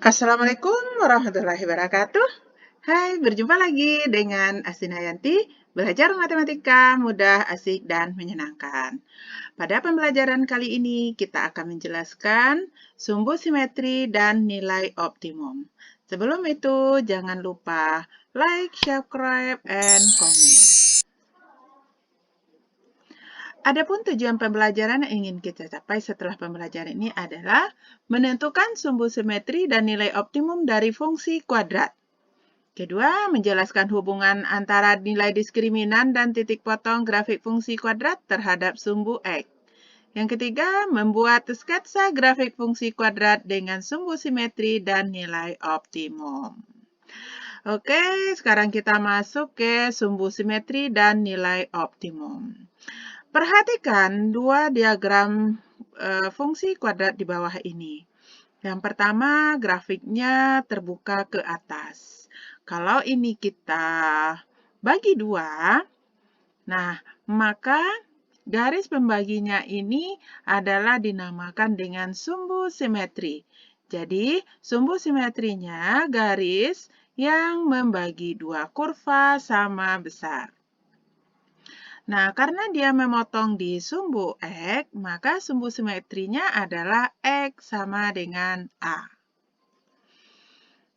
Assalamualaikum warahmatullahi wabarakatuh. Hai, berjumpa lagi dengan Astinayanti, belajar matematika mudah, asik, dan menyenangkan. Pada pembelajaran kali ini, kita akan menjelaskan sumbu simetri dan nilai optimum. Sebelum itu, jangan lupa like, subscribe, and comment. Adapun tujuan pembelajaran yang ingin kita capai setelah pembelajaran ini adalah menentukan sumbu simetri dan nilai optimum dari fungsi kuadrat. Kedua, menjelaskan hubungan antara nilai diskriminan dan titik potong grafik fungsi kuadrat terhadap sumbu X. Yang ketiga, membuat sketsa grafik fungsi kuadrat dengan sumbu simetri dan nilai optimum. Oke, sekarang kita masuk ke sumbu simetri dan nilai optimum. Perhatikan dua diagram fungsi kuadrat di bawah ini. Yang pertama, grafiknya terbuka ke atas. Kalau ini kita bagi dua, nah, maka garis pembaginya ini adalah dinamakan dengan sumbu simetri. Jadi, sumbu simetrinya garis yang membagi dua kurva sama besar. Nah, karena dia memotong di sumbu X, maka sumbu simetrinya adalah X sama dengan A.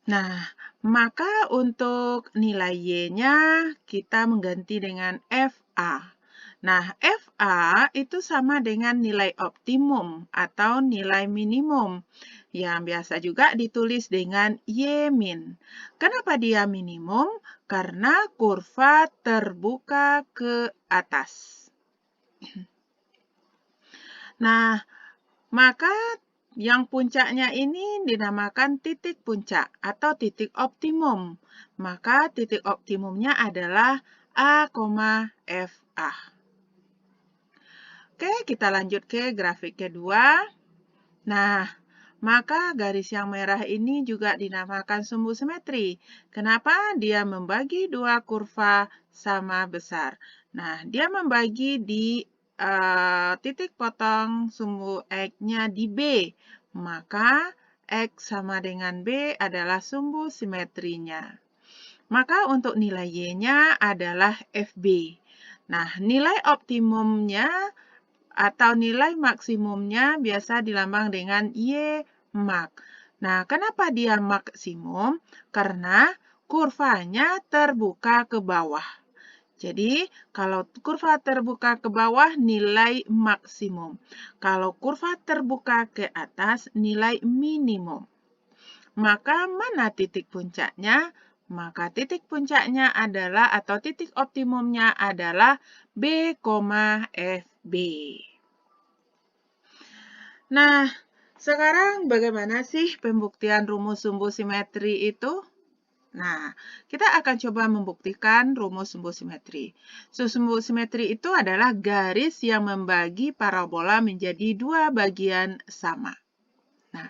Nah, maka untuk nilai Y-nya kita mengganti dengan FA. Nah, FA itu sama dengan nilai optimum atau nilai minimum yang biasa juga ditulis dengan Y-min. Kenapa dia minimum? Karena kurva terbuka ke atas. Nah, maka yang puncaknya ini dinamakan titik puncak atau titik optimum. Maka titik optimumnya adalah A, FA. Oke, kita lanjut ke grafik kedua. Nah, maka garis yang merah ini juga dinamakan sumbu simetri. Kenapa? Dia membagi dua kurva sama besar. Nah, dia membagi di titik potong sumbu X-nya di B. Maka X sama dengan B adalah sumbu simetrinya. Maka untuk nilai Y-nya adalah FB. Nah, nilai optimumnya atau nilai maksimumnya biasa dilambang dengan Y max. Nah, kenapa dia maksimum? Karena kurvanya terbuka ke bawah. Jadi, kalau kurva terbuka ke bawah, nilai maksimum. Kalau kurva terbuka ke atas, nilai minimum. Maka mana titik puncaknya? Maka titik puncaknya adalah, atau titik optimumnya adalah B, FB. Nah, sekarang bagaimana sih pembuktian rumus sumbu simetri itu? Nah, kita akan coba membuktikan rumus sumbu simetri. Sumbu simetri itu adalah garis yang membagi parabola menjadi dua bagian sama. Nah,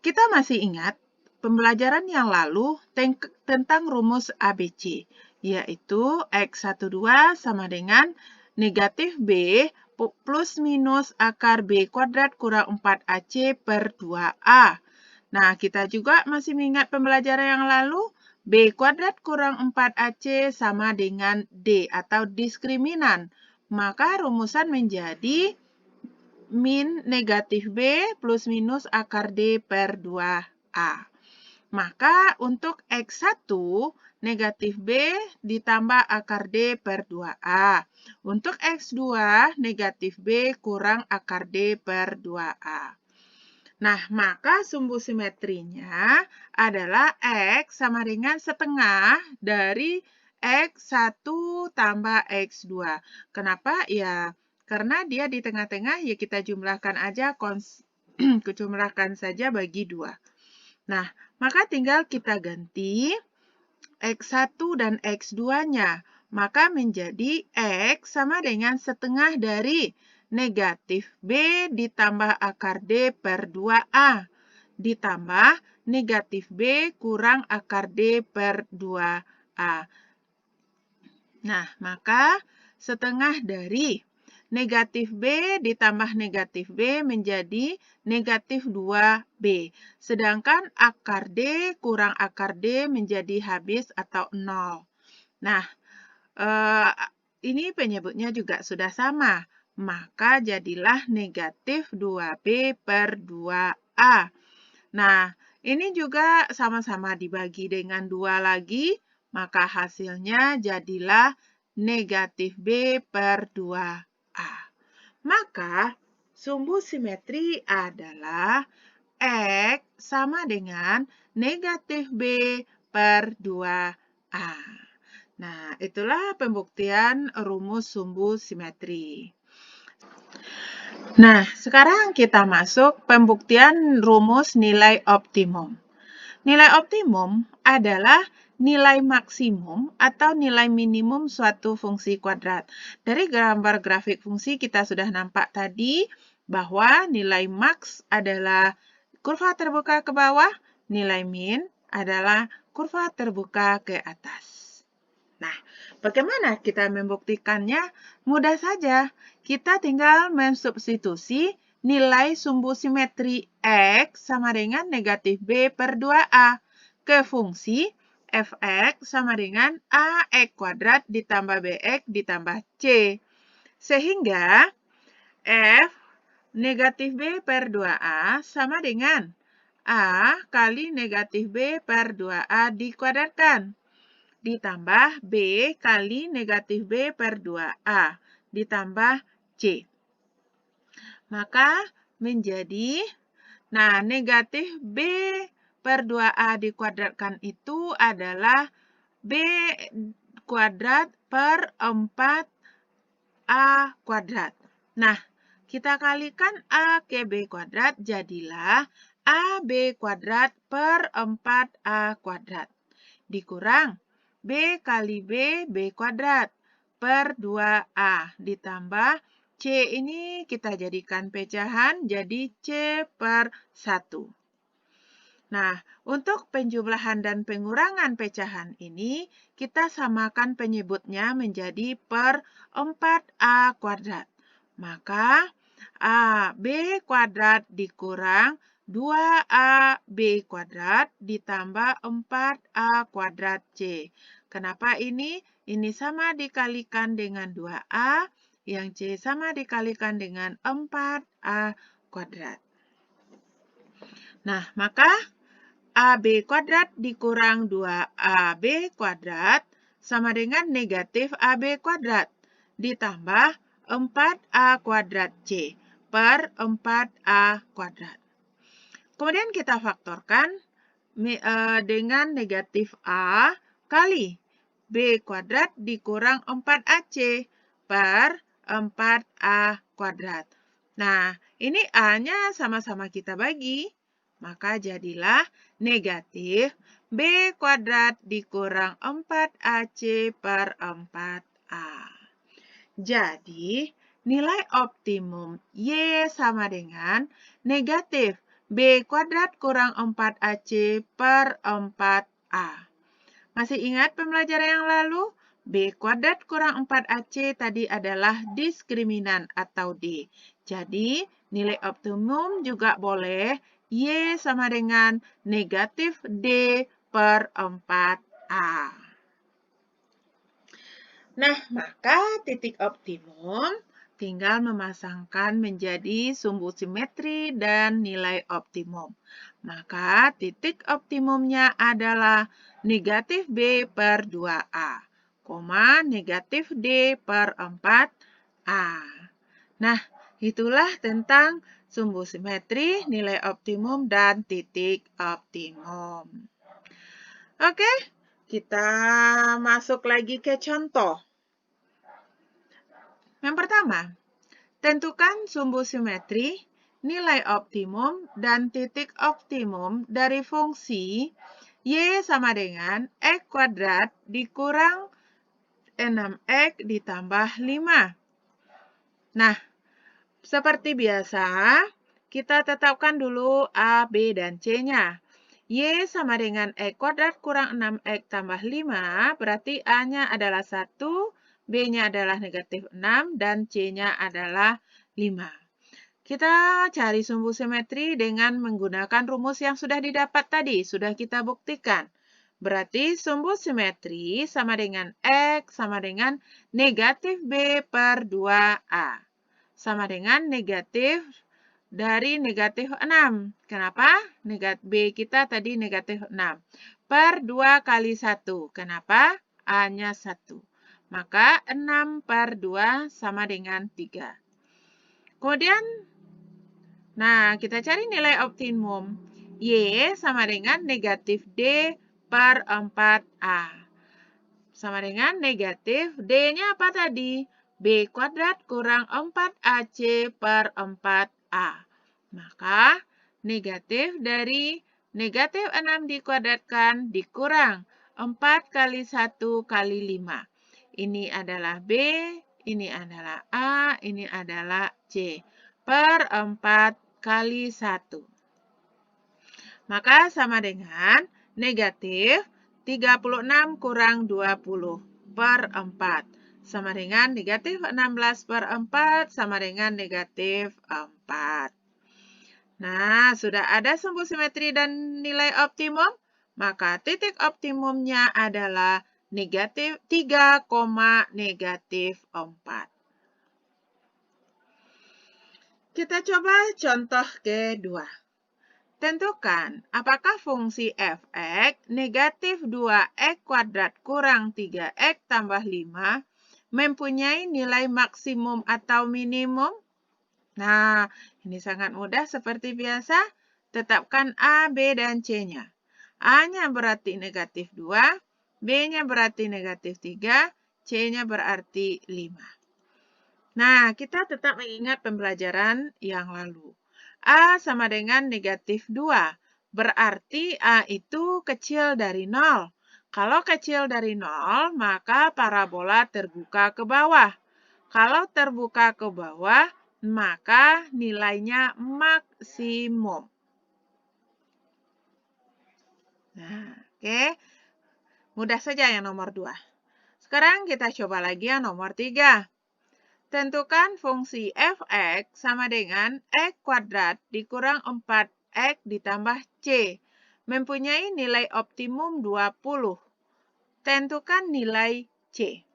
kita masih ingat pembelajaran yang lalu tentang rumus ABC, yaitu X12 sama dengan negatif B plus minus akar B kuadrat kurang 4AC per 2A. Nah, kita juga masih mengingat pembelajaran yang lalu, B kuadrat kurang 4AC sama dengan D atau diskriminan. Maka rumusan menjadi min negatif B plus minus akar D per 2A. Maka untuk X1, negatif B ditambah akar D per 2A. Untuk X2, negatif B kurang akar D per 2A. Nah, maka sumbu simetrinya adalah X sama dengan setengah dari X1 tambah X2. Kenapa? Ya, karena dia di tengah-tengah, ya kita jumlahkan aja, jumlahkan saja bagi 2. Nah, maka tinggal kita ganti X1 dan X2-nya. Maka menjadi X sama dengan setengah dari negatif B ditambah akar D per 2A. Ditambah negatif B kurang akar D per 2A. Nah, maka setengah dari negatif B ditambah negatif B menjadi negatif 2B. Sedangkan akar D kurang akar D menjadi habis atau 0. Nah, ini penyebutnya juga sudah sama. Maka jadilah negatif 2B per 2A. Nah, ini juga sama-sama dibagi dengan 2 lagi, maka hasilnya jadilah negatif B per 2A. Maka sumbu simetri adalah X sama dengan negatif B per 2A. Nah, itulah pembuktian rumus sumbu simetri. Nah, sekarang kita masuk pembuktian rumus nilai optimum. Nilai optimum adalah nilai maksimum atau nilai minimum suatu fungsi kuadrat. Dari gambar grafik fungsi kita sudah nampak tadi bahwa nilai max adalah kurva terbuka ke bawah, nilai min adalah kurva terbuka ke atas. Nah, bagaimana kita membuktikannya? Mudah saja. Kita tinggal mensubstitusi nilai sumbu simetri X sama dengan negatif B per 2A ke fungsi fx sama dengan ax kuadrat ditambah bx ditambah c. Sehingga f negatif B per 2A sama dengan A kali negatif B per 2A dikuadratkan. Ditambah B kali negatif B per 2A, ditambah C. Maka menjadi, nah negatif B per 2A dikuadratkan itu adalah B kuadrat per 4A kuadrat. Nah, kita kalikan A ke B kuadrat, jadilah AB kuadrat per 4A kuadrat. Dikurang B kali B, B kuadrat, per 2A, ditambah C ini kita jadikan pecahan, jadi C per 1. Nah, untuk penjumlahan dan pengurangan pecahan ini, kita samakan penyebutnya menjadi per 4A kuadrat. Maka, AB kuadrat dikurang 2AB kuadrat ditambah 4A kuadrat C. Kenapa ini? Ini sama dikalikan dengan 2A, yang C sama dikalikan dengan 4A kuadrat. Nah, maka AB kuadrat dikurang 2AB kuadrat sama dengan negatif AB kuadrat ditambah 4A kuadrat C per 4A kuadrat. Kemudian kita faktorkan dengan negatif A kali B kuadrat dikurang 4AC per 4A kuadrat. Nah, ini A-nya sama-sama kita bagi. Maka jadilah negatif B kuadrat dikurang 4AC per 4A. Jadi, nilai optimum Y sama dengan negatif B kuadrat kurang 4AC per 4A. Masih ingat pembelajaran yang lalu? B kuadrat kurang 4AC tadi adalah diskriminan atau D. Jadi, nilai optimum juga boleh Y sama dengan negatif D per 4A. Nah, maka titik optimum tinggal memasangkan menjadi sumbu simetri dan nilai optimum. Maka titik optimumnya adalah negatif B per 2A, negatif D per 4A. Nah, itulah tentang sumbu simetri, nilai optimum, dan titik optimum. Oke, kita masuk lagi ke contoh. Yang pertama, tentukan sumbu simetri, nilai optimum, dan titik optimum dari fungsi Y sama dengan X kuadrat dikurang 6X ditambah 5. Nah, seperti biasa, kita tetapkan dulu A, B, dan C-nya. Y sama dengan X kuadrat kurang 6X tambah 5, berarti A-nya adalah 1, B-nya adalah negatif 6, dan C-nya adalah 5. Kita cari sumbu simetri dengan menggunakan rumus yang sudah didapat tadi, sudah kita buktikan. Berarti sumbu simetri sama dengan X sama dengan negatif B per 2A. Sama dengan negatif dari negatif 6. Kenapa? B kita tadi negatif 6. Per 2 kali 1. Kenapa? A-nya 1. Maka 6 per 2 sama dengan 3. Kemudian, nah, kita cari nilai optimum. Y sama dengan negatif D per 4A. Sama dengan negatif D-nya apa tadi? B kuadrat kurang 4AC per 4A. Maka, negatif dari negatif 6 dikuadratkan dikurang 4 kali 1 kali 5. Ini adalah B, ini adalah A, ini adalah C. Per 4 kali 1. Maka sama dengan negatif 36 kurang 20 per 4. Sama dengan negatif 16 per 4 sama dengan negatif 4. Nah, sudah ada sumbu simetri dan nilai optimum, maka titik optimumnya adalah negatif 3, negatif 4. Kita coba contoh kedua. Tentukan apakah fungsi f(x) negatif 2x kuadrat kurang 3x tambah 5 mempunyai nilai maksimum atau minimum? Nah, ini sangat mudah seperti biasa. Tetapkan A, B, dan C-nya. A-nya berarti negatif 2, B-nya berarti negatif 3, C-nya berarti 5. Nah, kita tetap mengingat pembelajaran yang lalu. A sama dengan negatif 2, berarti A itu kecil dari 0. Kalau kecil dari 0, maka parabola terbuka ke bawah. Kalau terbuka ke bawah, maka nilainya maksimum. Nah, oke. Mudah saja yang nomor 2. Sekarang kita coba lagi yang nomor 3. Tentukan fungsi f(x) sama dengan x kuadrat dikurang 4x ditambah c. Mempunyai nilai optimum 20. Tentukan nilai c.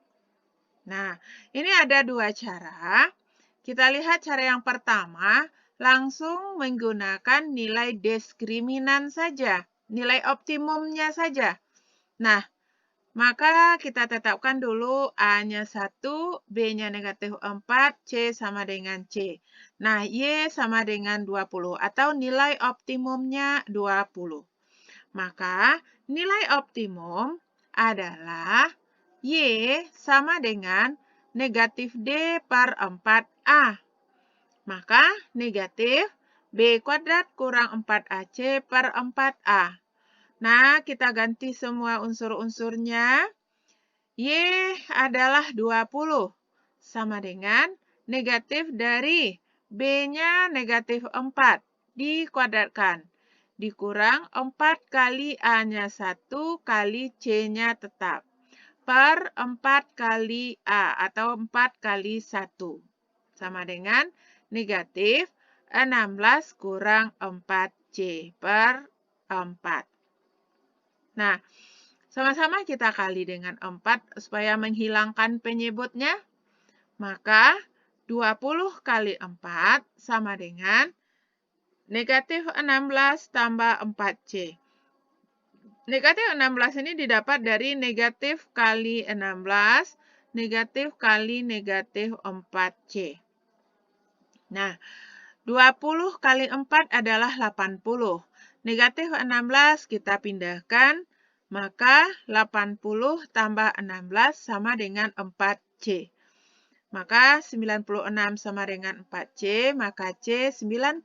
Nah, ini ada dua cara. Kita lihat cara yang pertama, langsung menggunakan nilai diskriminan saja, nilai optimumnya saja. Nah, maka kita tetapkan dulu A-nya 1, B-nya negatif 4, C sama dengan C. Nah, Y sama dengan 20, atau nilai optimumnya 20. Maka, nilai optimum adalah Y sama dengan negatif D per 4A. Maka, negatif B kuadrat kurang 4AC per 4A. Nah, kita ganti semua unsur-unsurnya. Y adalah 20. Sama dengan negatif dari B-nya negatif 4. Dikuadratkan. Dikurang 4 kali A-nya 1 kali C-nya tetap. Per 4 kali A atau 4 kali 1. Sama dengan negatif 16 kurang 4C per 4. Nah, sama-sama kita kali dengan 4 supaya menghilangkan penyebutnya. Maka 20 kali 4 sama dengan negatif 16 tambah 4C. Negatif 16 ini didapat dari negatif kali 16, negatif kali negatif 4C. Nah, 20 kali 4 adalah 80. Negatif 16 kita pindahkan, maka 80 tambah 16 sama dengan 4C. Maka 96 sama dengan 4C, maka C 96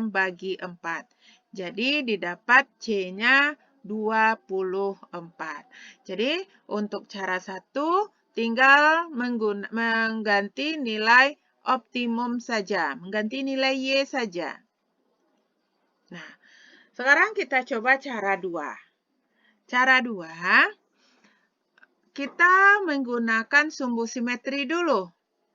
bagi 4. Jadi didapat C-nya 24. Jadi untuk cara 1 tinggal mengganti nilai optimum saja, mengganti nilai Y saja. Nah, sekarang kita coba cara 2. Cara 2, kita menggunakan sumbu simetri dulu.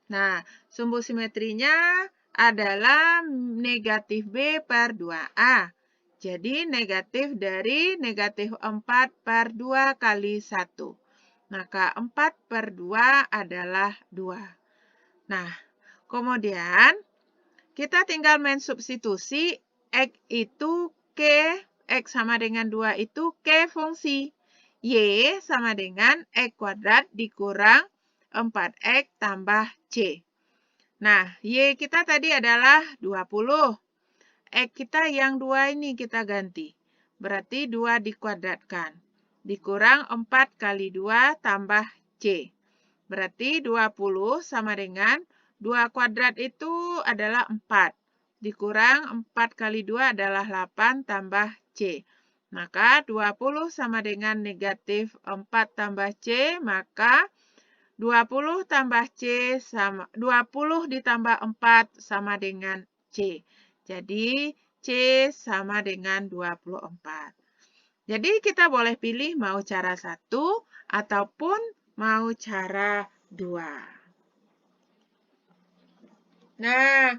Nah, sumbu simetrinya adalah negatif B per 2A. Jadi, negatif dari negatif 4 per 2 kali 1. Maka 4 per 2 adalah 2. Nah, kemudian kita tinggal mensubstitusi X itu K, X sama dengan 2 itu K fungsi. Y sama dengan X kuadrat dikurang 4X tambah C. Nah, Y kita tadi adalah 20. X kita yang 2 ini kita ganti. Berarti 2 dikuadratkan. Dikurang 4 kali 2 tambah C. Berarti 20 sama dengan 2 kuadrat itu adalah 4. Dikurang 4 kali 2 adalah 8 tambah C. Maka 20 sama dengan negatif 4 tambah C, maka 20 tambah C sama 20 ditambah 4 sama dengan C. Jadi C sama dengan 24. Jadi kita boleh pilih mau cara 1 ataupun mau cara 2. Nah,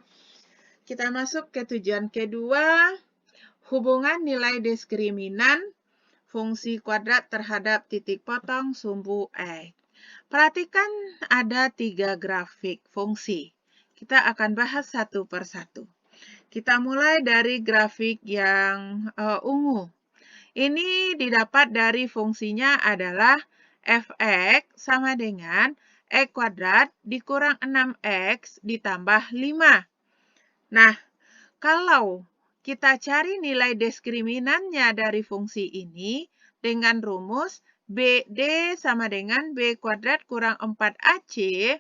kita masuk ke tujuan kedua. Hubungan nilai diskriminan fungsi kuadrat terhadap titik potong sumbu X. Perhatikan ada 3 grafik fungsi. Kita akan bahas satu persatu. Kita mulai dari grafik yang ungu. Ini didapat dari fungsinya adalah f(x) sama dengan x kuadrat dikurang 6x ditambah 5. Nah, kalau kita cari nilai diskriminannya dari fungsi ini dengan rumus BD sama dengan B kuadrat kurang 4AC,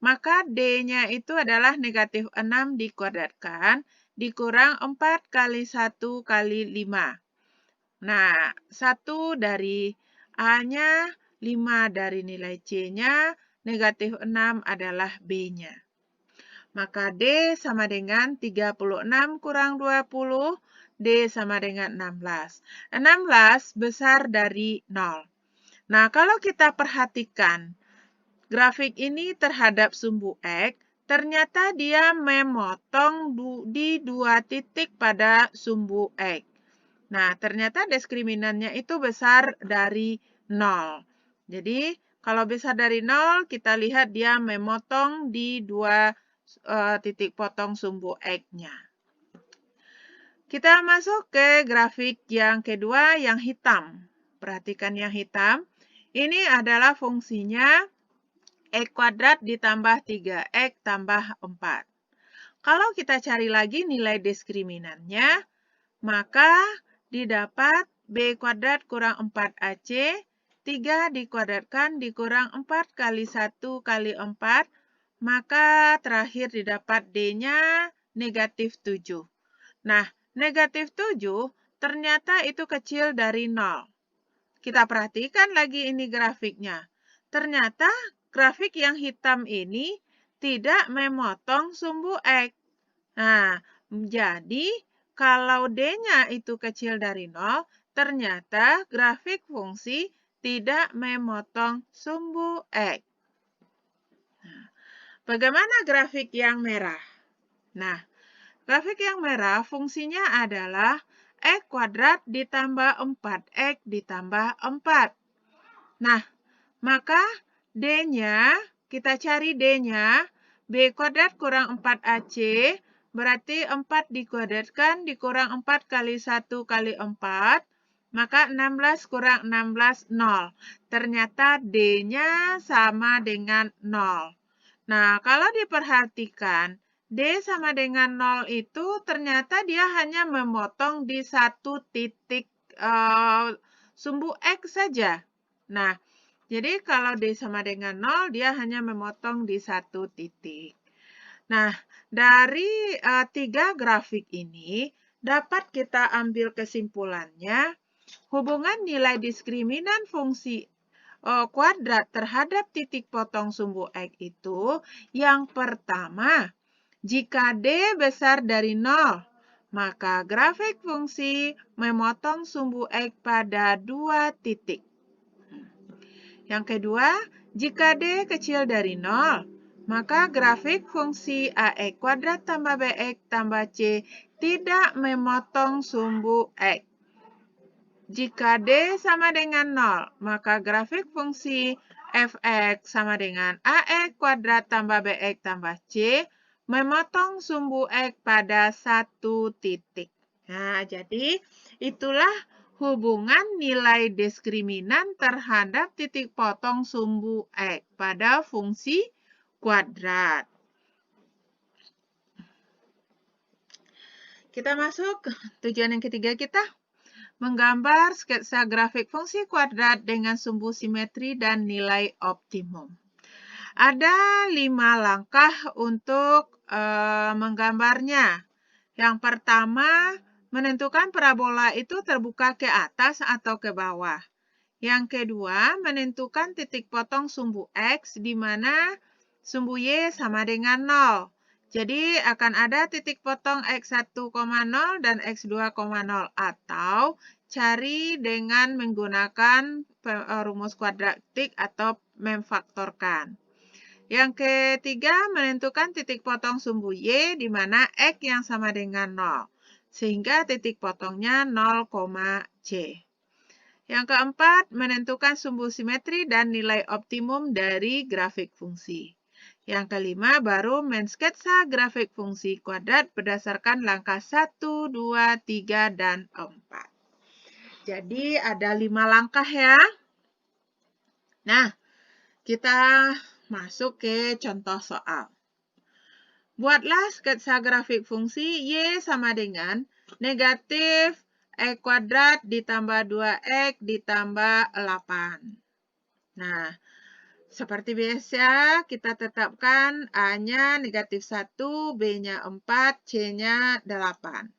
maka D-nya itu adalah negatif 6 dikuadratkan dikurang 4 kali 1 kali 5. Nah, 1 dari A-nya, 5 dari nilai C-nya, negatif 6 adalah B-nya. Maka D sama dengan 36 kurang 20, D sama dengan 16. 16 besar dari 0. Nah, kalau kita perhatikan grafik ini terhadap sumbu X, ternyata dia memotong di 2 titik pada sumbu X. Nah, ternyata diskriminannya itu besar dari 0. Jadi, kalau besar dari 0, kita lihat dia memotong di 2 titik potong sumbu X-nya. Kita masuk ke grafik yang kedua, yang hitam. Perhatikan yang hitam. Ini adalah fungsinya X kuadrat ditambah 3X tambah 4. Kalau kita cari lagi nilai diskriminannya, maka didapat B kuadrat kurang 4AC, 3 dikuadratkan dikurang 4 kali 1 kali 4, maka terakhir didapat D-nya negatif 7. Nah, negatif 7 ternyata itu kecil dari 0. Kita perhatikan lagi ini grafiknya. Ternyata grafik yang hitam ini tidak memotong sumbu X. Nah, jadi kalau D-nya itu kecil dari 0, ternyata grafik fungsi tidak memotong sumbu X. Bagaimana grafik yang merah? Nah, grafik yang merah fungsinya adalah X kuadrat ditambah 4X ditambah 4. Nah, maka D-nya, kita cari D-nya, B kuadrat kurang 4AC, berarti 4 dikuadratkan dikurang 4 kali 1 kali 4, maka 16 kurang 16, 0. Ternyata D-nya sama dengan 0. Nah, kalau diperhatikan, D sama dengan 0 itu ternyata dia hanya memotong di satu titik sumbu X saja. Nah, jadi kalau D sama dengan 0, dia hanya memotong di satu titik. Nah, dari 3 grafik ini, dapat kita ambil kesimpulannya, hubungan nilai diskriminan fungsi kuadrat terhadap titik potong sumbu X itu, yang pertama, jika D besar dari 0, maka grafik fungsi memotong sumbu X pada 2 titik. Yang kedua, jika D kecil dari 0, maka grafik fungsi AX kuadrat tambah BX tambah C tidak memotong sumbu X. Jika D sama dengan 0, maka grafik fungsi fx sama dengan AX kuadrat tambah BX tambah C memotong sumbu X pada satu titik. Nah, jadi itulah hubungan nilai diskriminan terhadap titik potong sumbu X pada fungsi kuadrat. Kita masuk ke tujuan yang ketiga kita. Menggambar sketsa grafik fungsi kuadrat dengan sumbu simetri dan nilai optimum. Ada 5 langkah untuk menggambarnya. Yang pertama, menentukan parabola itu terbuka ke atas atau ke bawah. Yang kedua, menentukan titik potong sumbu X di mana sumbu Y sama dengan 0. Jadi akan ada titik potong X1,0 dan X2,0 atau cari dengan menggunakan rumus kuadratik atau memfaktorkan. Yang ketiga, menentukan titik potong sumbu Y di mana X yang sama dengan 0. Sehingga titik potongnya 0, C. Yang keempat, menentukan sumbu simetri dan nilai optimum dari grafik fungsi. Yang kelima, baru mensketsa grafik fungsi kuadrat berdasarkan langkah 1, 2, 3, dan 4. Jadi ada 5 langkah ya. Nah, kita masuk ke contoh soal. Buatlah sketsa grafik fungsi Y sama dengan negatif X kuadrat ditambah 2X ditambah 8. Nah, seperti biasa, kita tetapkan A-nya negatif 1, B-nya 4, C-nya 8.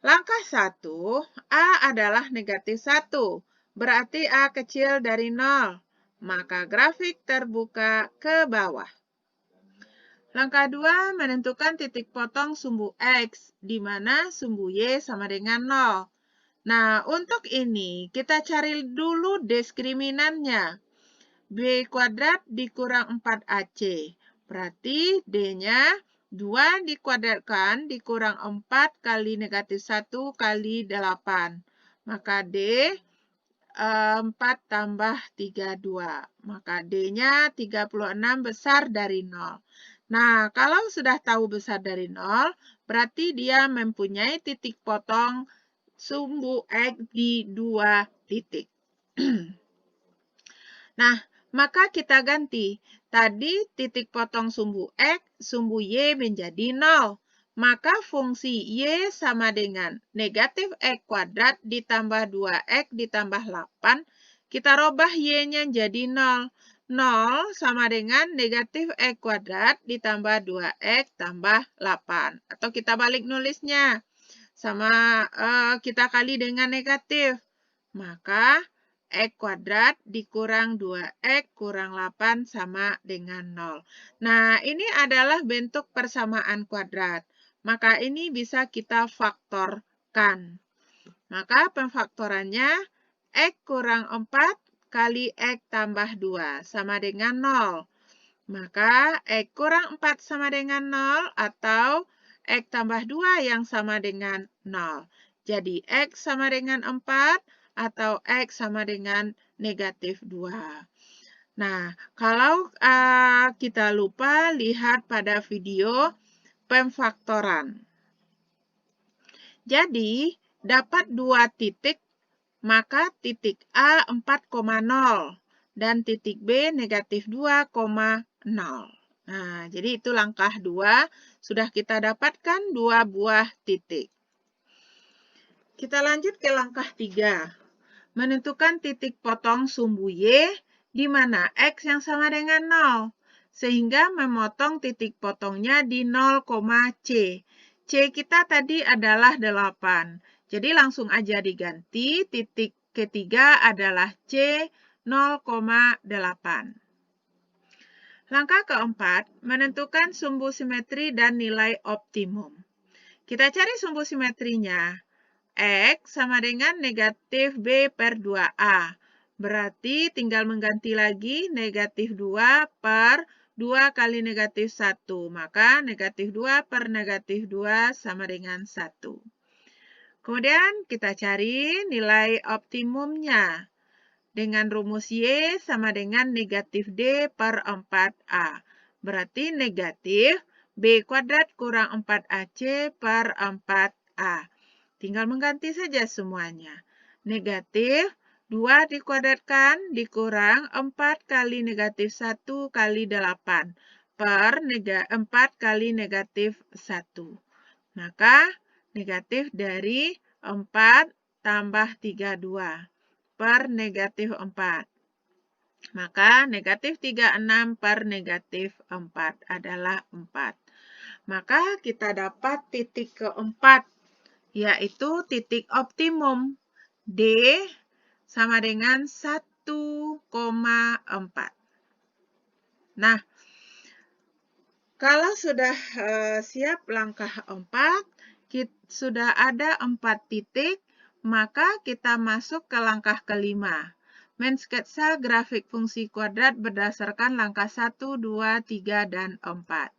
Langkah 1, A adalah negatif 1, berarti A kecil dari 0, maka grafik terbuka ke bawah. Langkah 2, menentukan titik potong sumbu X, di mana sumbu Y sama dengan 0. Nah, untuk ini, kita cari dulu diskriminannya. B kuadrat dikurang 4AC. Berarti D-nya 2 dikuadratkan dikurang 4 kali negatif 1 kali 8. Maka D 4 tambah 3, 2. Maka D-nya 36 besar dari 0. Nah, kalau sudah tahu besar dari 0, berarti dia mempunyai titik potong sumbu X di 2 titik. Nah, maka kita ganti. Tadi titik potong sumbu X, sumbu Y menjadi 0. Maka fungsi Y sama dengan negatif X kuadrat ditambah 2X ditambah 8. Kita robah Y-nya jadi 0. 0 sama dengan negatif X kuadrat ditambah 2X tambah 8. Atau kita balik nulisnya. Sama kita kali dengan negatif. Maka X kuadrat dikurang 2X kurang 8 sama dengan 0. Nah, ini adalah bentuk persamaan kuadrat. Maka ini bisa kita faktorkan. Maka pemfaktorannya X kurang 4 kali X tambah 2 sama dengan 0. Maka X kurang 4 sama dengan 0 atau X tambah 2 yang sama dengan 0. Jadi X sama dengan 4 atau X sama dengan negatif 2. Nah, kalau kita lupa, lihat pada video pemfaktoran. Jadi, dapat 2 titik, maka titik A 4,0 dan titik B negatif 2,0. Nah, jadi itu langkah 2. Sudah kita dapatkan 2 buah titik. Kita lanjut ke langkah 3. Menentukan titik potong sumbu Y di mana X yang sama dengan 0. Sehingga memotong titik potongnya di 0, C. C kita tadi adalah 8. Jadi langsung aja diganti. Titik ketiga adalah C 0,8. Langkah keempat, menentukan sumbu simetri dan nilai optimum. Kita cari sumbu simetrinya. X sama dengan negatif B per 2A. Berarti tinggal mengganti lagi negatif 2 per 2 kali negatif 1. Maka negatif 2 per negatif 2 sama dengan 1. Kemudian kita cari nilai optimumnya. Dengan rumus Y sama dengan negatif D per 4A. Berarti negatif B kuadrat kurang 4AC per 4A. Tinggal mengganti saja semuanya. Negatif 2 dikuadratkan dikurang 4 kali negatif 1 kali 8 per 4 kali negatif 1. Maka negatif dari 4 tambah 32 per negatif 4. Maka negatif 36 per negatif 4 adalah 4. Maka kita dapat titik keempat, yaitu titik optimum. D sama dengan 1,4. Nah, kalau sudah siap langkah 4, sudah ada 4 titik, maka kita masuk ke langkah kelima. Mensketsa grafik fungsi kuadrat berdasarkan langkah 1, 2, 3, dan 4.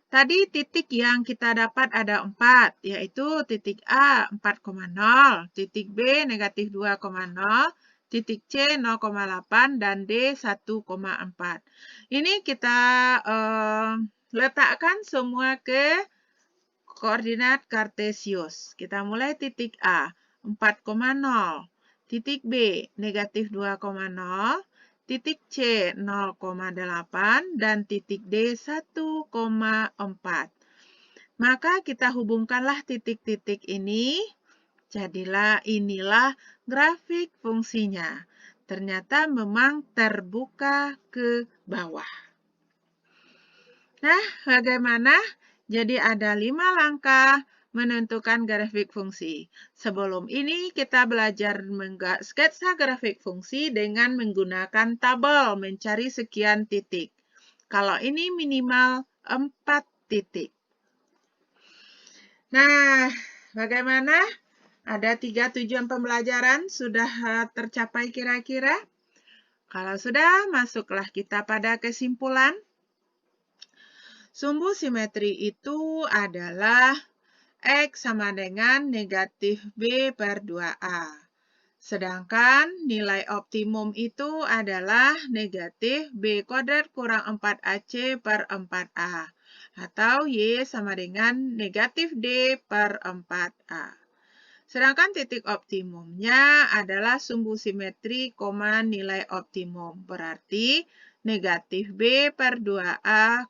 Tadi titik yang kita dapat ada 4, yaitu titik A 4,0, titik B negatif 2,0, titik C 0,8, dan D 1,4. Ini kita letakkan semua ke koordinat kartesius. Kita mulai titik A 4,0, titik B negatif 2,0, titik C 0,8, dan titik D 1,4. Maka kita hubungkanlah titik-titik ini, jadilah inilah grafik fungsinya. Ternyata memang terbuka ke bawah. Nah, bagaimana? Jadi ada 5 langkah menentukan grafik fungsi. Sebelum ini kita belajar sketsa grafik fungsi dengan menggunakan tabel mencari sekian titik. Kalau ini minimal 4 titik. Nah, bagaimana? Ada 3 tujuan pembelajaran sudah tercapai kira-kira? Kalau sudah, masuklah kita pada kesimpulan. Sumbu simetri itu adalah X sama dengan negatif B per 2A. Sedangkan nilai optimum itu adalah negatif B kuadrat kurang 4AC per 4A. Atau Y sama dengan negatif D per 4A. Sedangkan titik optimumnya adalah sumbu simetri, nilai optimum. Berarti negatif B per 2A,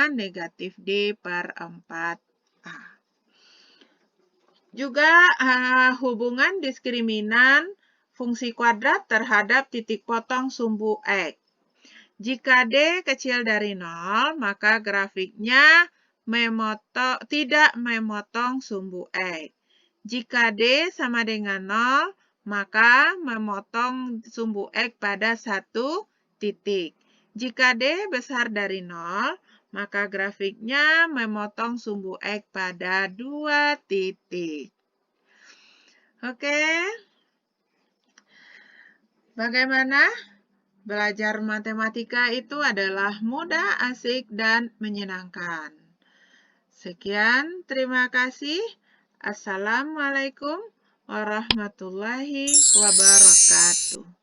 negatif D per 4A. Juga hubungan diskriminan fungsi kuadrat terhadap titik potong sumbu X. Jika D kecil dari 0, maka grafiknya tidak memotong sumbu X. Jika D sama dengan 0, maka memotong sumbu X pada satu titik. Jika D besar dari 0, maka grafiknya memotong sumbu X pada 2 titik. Oke. Bagaimana? Belajar matematika itu adalah mudah, asik, dan menyenangkan. Sekian, terima kasih. Assalamualaikum warahmatullahi wabarakatuh.